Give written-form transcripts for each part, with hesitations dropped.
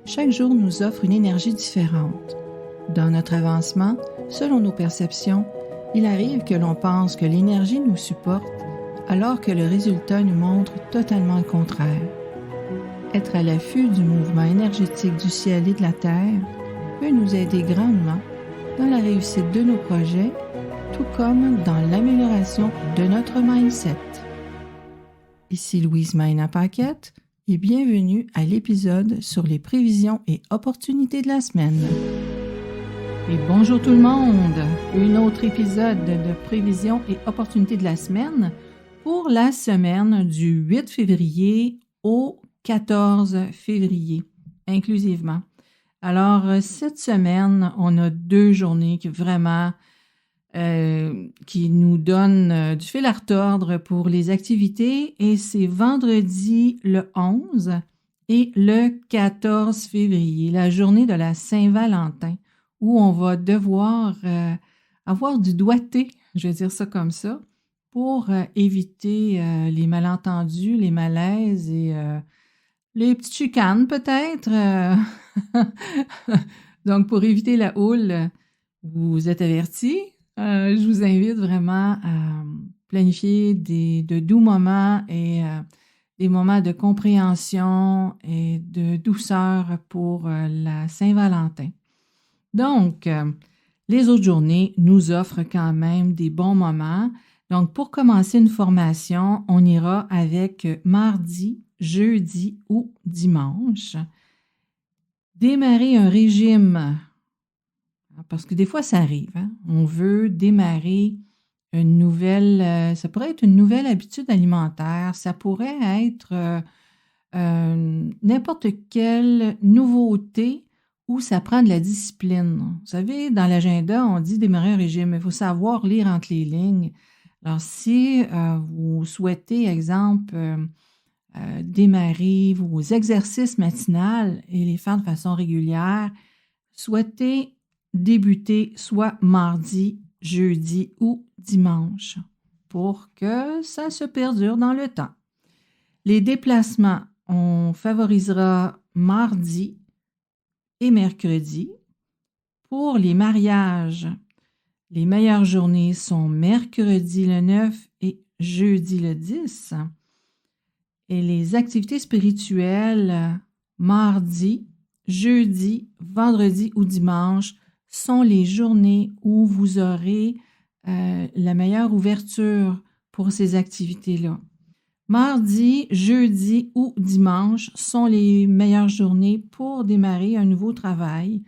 Chaque jour nous offre une énergie différente. Dans notre avancement, selon nos perceptions, il arrive que l'on pense que l'énergie nous supporte alors que le résultat nous montre totalement le contraire. Être à l'affût du mouvement énergétique du ciel et de la terre peut nous aider grandement dans la réussite de nos projets, tout comme dans l'amélioration de notre mindset. Ici Louise Maina-Paquette et bienvenue à l'épisode sur les prévisions et opportunités de la semaine. Et bonjour tout le monde! Un autre épisode de prévisions et opportunités de la semaine pour la semaine du 8 février au 14 février, inclusivement. Alors, cette semaine, on a 2 journées qui nous donnent du fil à retordre pour les activités et c'est vendredi le 11 et le 14 février, la journée de la Saint-Valentin, où on va devoir avoir du doigté, je vais dire ça comme ça, pour éviter les malentendus, les malaises et les petites chicanes peut-être. Donc, pour éviter la houle, vous êtes avertis. Je vous invite vraiment à planifier de doux moments et des moments de compréhension et de douceur pour la Saint-Valentin. Donc, les autres journées nous offrent quand même des bons moments. Donc, pour commencer une formation, on ira avec mardi, jeudi ou dimanche. Démarrer un régime, parce que des fois ça arrive, hein? On veut démarrer une nouvelle, ça pourrait être une nouvelle habitude alimentaire, ça pourrait être n'importe quelle nouveauté où ça prend de la discipline. Vous savez, dans l'agenda, on dit démarrer un régime, il faut savoir lire entre les lignes. Alors, si vous souhaitez, exemple, démarrer vos exercices matinaux et les faire de façon régulière, souhaitez débuter soit mardi, jeudi ou dimanche pour que ça se perdure dans le temps. Les déplacements, on favorisera mardi et mercredi. Pour les mariages, les meilleures journées sont mercredi le 9 et jeudi le 10. Et les activités spirituelles, mardi, jeudi, vendredi ou dimanche, sont les journées où vous aurez la meilleure ouverture pour ces activités-là. Mardi, jeudi ou dimanche sont les meilleures journées pour démarrer un nouveau travail.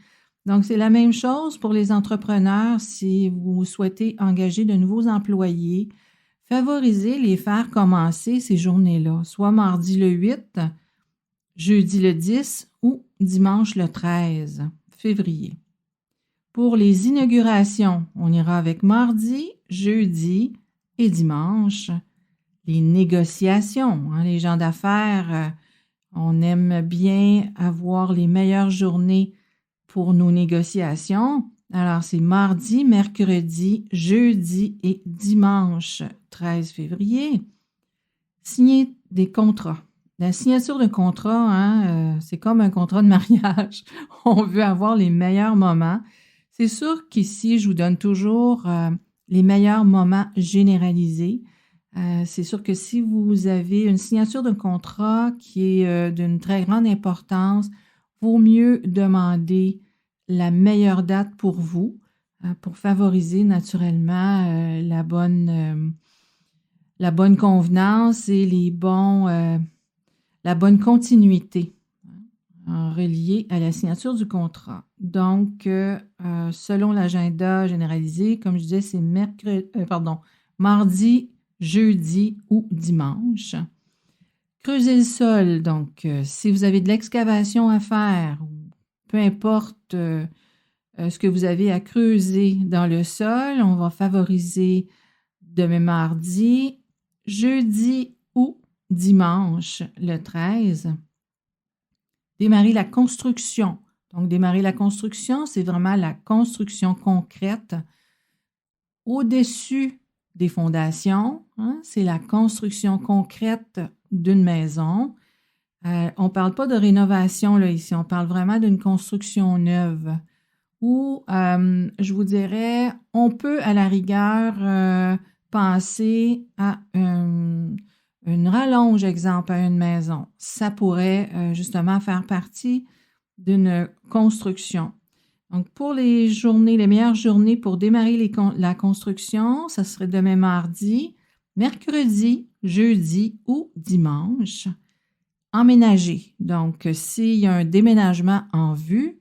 Donc, c'est la même chose pour les entrepreneurs si vous souhaitez engager de nouveaux employés. Favorisez les faire commencer ces journées-là, soit mardi le 8, jeudi le 10 ou dimanche le 13 février. Pour les inaugurations, on ira avec mardi, jeudi et dimanche. Les négociations, hein, les gens d'affaires, on aime bien avoir les meilleures journées pour nos négociations. Alors, c'est mardi, mercredi, jeudi et dimanche 13 février. Signer des contrats. La signature de contrat, c'est comme un contrat de mariage. On veut avoir les meilleurs moments. C'est sûr qu'ici, je vous donne toujours les meilleurs moments généralisés. C'est sûr que si vous avez une signature de contrat qui est d'une très grande importance, vaut mieux demander la meilleure date pour vous, pour favoriser naturellement la bonne convenance et la bonne continuité reliée à la signature du contrat. Donc, selon l'agenda généralisé, comme je disais, c'est mardi, jeudi ou dimanche. Creuser le sol, donc si vous avez de l'excavation à faire, peu importe ce que vous avez à creuser dans le sol, on va favoriser demain mardi, jeudi ou dimanche le 13. Démarrer la construction. Donc, démarrer la construction, c'est vraiment la construction concrète au-dessus des fondations. Hein, c'est la construction concrète d'une maison. On ne parle pas de rénovation là, ici, on parle vraiment d'une construction neuve où, je vous dirais, on peut à la rigueur penser à une rallonge, exemple, à une maison. Ça pourrait justement faire partie d'une construction. Donc, pour les meilleures journées pour démarrer la construction, ça serait demain mardi, mercredi, jeudi ou dimanche. Emménager. Donc, s'il y a un déménagement en vue,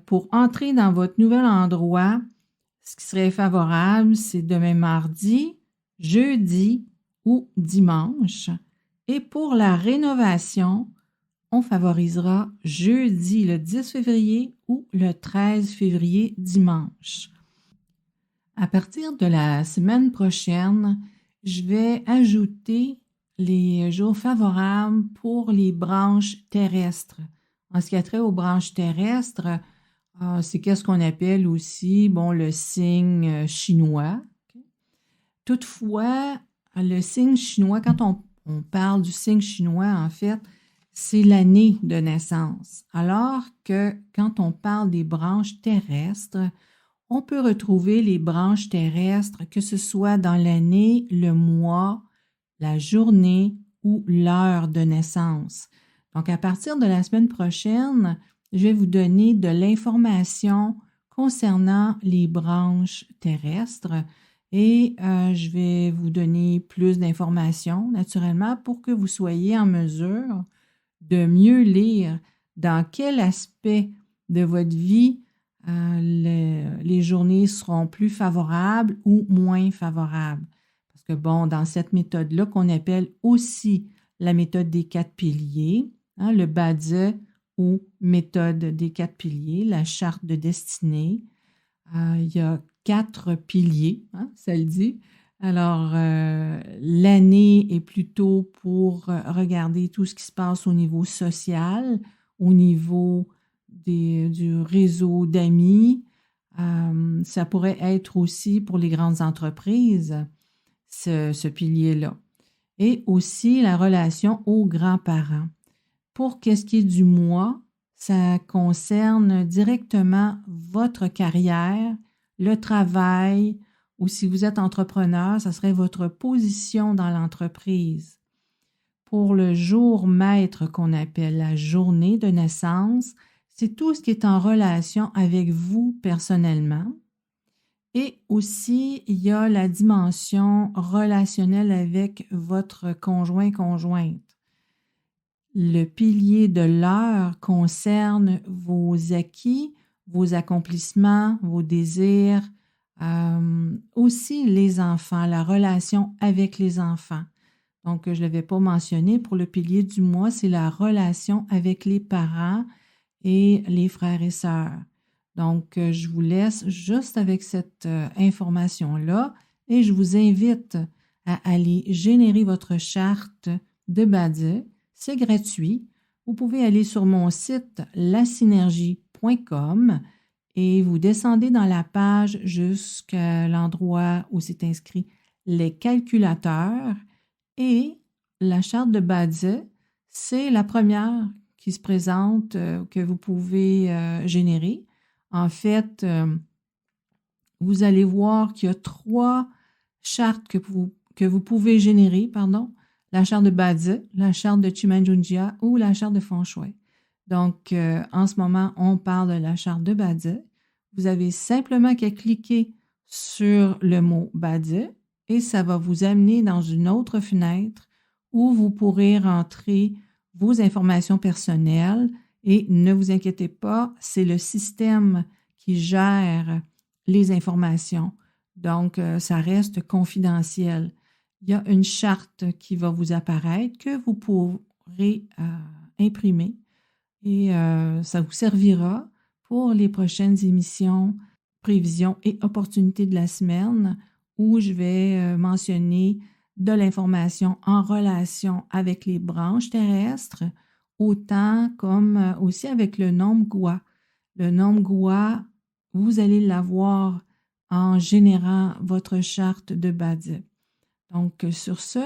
pour entrer dans votre nouvel endroit, ce qui serait favorable, c'est demain mardi, jeudi ou dimanche. Et pour la rénovation, on favorisera jeudi le 10 février ou le 13 février dimanche. À partir de la semaine prochaine, je vais ajouter les jours favorables pour les branches terrestres. En ce qui a trait aux branches terrestres, c'est qu'est-ce qu'on appelle aussi, le signe chinois. Toutefois, le signe chinois, quand on parle du signe chinois, en fait, c'est l'année de naissance. Alors que quand on parle des branches terrestres, on peut retrouver les branches terrestres, que ce soit dans l'année, le mois, la journée ou l'heure de naissance. Donc, à partir de la semaine prochaine, je vais vous donner de l'information concernant les branches terrestres et je vais vous donner plus d'informations, naturellement, pour que vous soyez en mesure de mieux lire dans quel aspect de votre vie les journées seront plus favorables ou moins favorables. Parce que, dans cette méthode-là, qu'on appelle aussi la méthode des 4 piliers, le Badze ou méthode des 4 piliers, la charte de destinée, il y a 4 piliers, ça le dit. Alors, l'année est plutôt pour regarder tout ce qui se passe au niveau social, au niveau du réseau d'amis. Ça pourrait être aussi pour les grandes entreprises, ce pilier-là. Et aussi la relation aux grands-parents. Pour qu'est-ce qui est du mois, ça concerne directement votre carrière, le travail, ou si vous êtes entrepreneur, ça serait votre position dans l'entreprise. Pour le jour maître qu'on appelle la journée de naissance, c'est tout ce qui est en relation avec vous personnellement. Et aussi, il y a la dimension relationnelle avec votre conjoint-conjointe. Le pilier de l'heure concerne vos acquis, vos accomplissements, vos désirs, aussi les enfants, la relation avec les enfants. Donc, je ne l'avais pas mentionné, pour le pilier du mois, c'est la relation avec les parents et les frères et sœurs. Donc, je vous laisse juste avec cette information-là et je vous invite à aller générer votre charte de Badze. C'est gratuit. Vous pouvez aller sur mon site lasynergie.com et vous descendez dans la page jusqu'à l'endroit où c'est inscrit les calculateurs et la charte de Badze, c'est la première qui se présente que vous pouvez générer. En fait, vous allez voir qu'il y a 3 chartes que vous pouvez générer, la charte de Badze, la charte de Chimanjunjia ou la charte de Feng Shui. Donc, en ce moment, on parle de la charte de Badze. Vous avez simplement qu'à cliquer sur le mot Badze et ça va vous amener dans une autre fenêtre où vous pourrez rentrer vos informations personnelles et ne vous inquiétez pas, c'est le système qui gère les informations. Donc, ça reste confidentiel. Il y a une charte qui va vous apparaître que vous pourrez imprimer et ça vous servira pour les prochaines émissions, prévisions et opportunités de la semaine où je vais mentionner de l'information en relation avec les branches terrestres, autant comme aussi avec le nombre Gua. Le nombre Gua, vous allez l'avoir en générant votre charte de Badze. Donc, sur ce,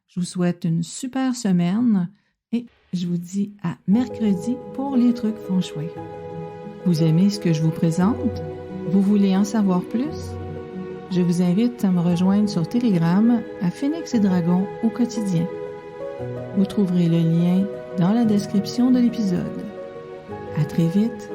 je vous souhaite une super semaine. Et je vous dis à mercredi pour les trucs feng shui. Vous aimez ce que je vous présente? Vous voulez en savoir plus? Je vous invite à me rejoindre sur Telegram à Phoenix et Dragon au quotidien. Vous trouverez le lien dans la description de l'épisode. À très vite!